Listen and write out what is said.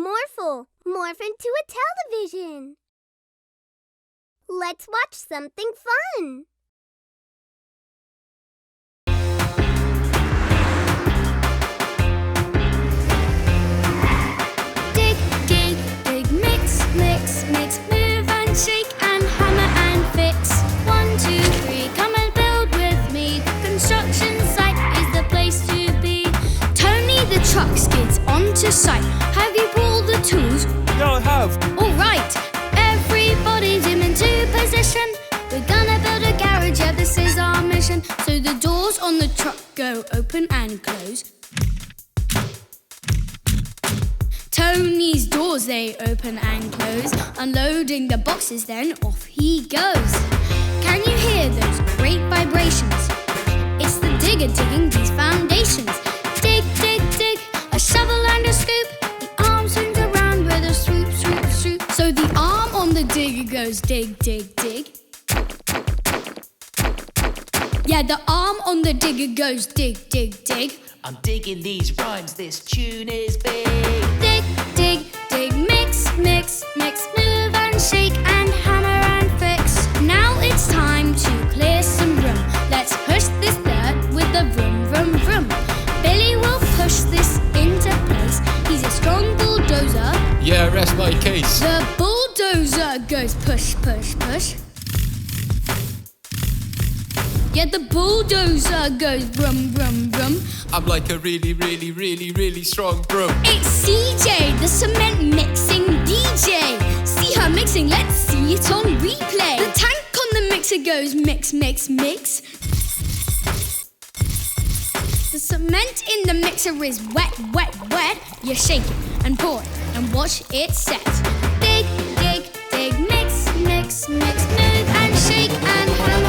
Morphle. Morph into a television. Let's watch something fun. Dig, dig, dig, mix, mix, mix, move and shake and hammer and fix. 1, 2, 3, come and build with me. The construction site is the place to be. Tony the truck skids onto site. Have you brought the tools? Yeah, I have. All right, everybody's into position. We're gonna build a garage, yeah, this is our mission. So the doors on the truck go open and close. Tony's doors, they open and close. Unloading the boxes, then off he goes. Can you hear those great vibrations? It's the digger digging these foundations. Dig, dig, dig, a shovel and a scoop. The arm swings around with a swoop, swoop, swoop. So the arm on the digger goes dig, dig, dig. Yeah, the arm on the digger goes dig, dig, dig. I'm digging these rhymes, this tune is big. Dig, dig, dig, mix, mix, mix, move and shake and hammer and fix. Now it's time to clear some room. Let's push this dirt with the vroom, vroom, vroom. Billy will push this into place. He's a strong bulldozer. Yeah, rest my case. The bulldozer goes push, push, push. Yeah, the bulldozer goes brum, brum, brum. I'm like a really, really, really, really strong broom. It's CJ, the cement mixing DJ. See her mixing, let's see it on replay. The tank on the mixer goes mix, mix, mix. The cement in the mixer is wet, wet, wet. You shake it and pour it and watch it set. Dig, dig, dig, mix, mix, mix, move and shake and hammer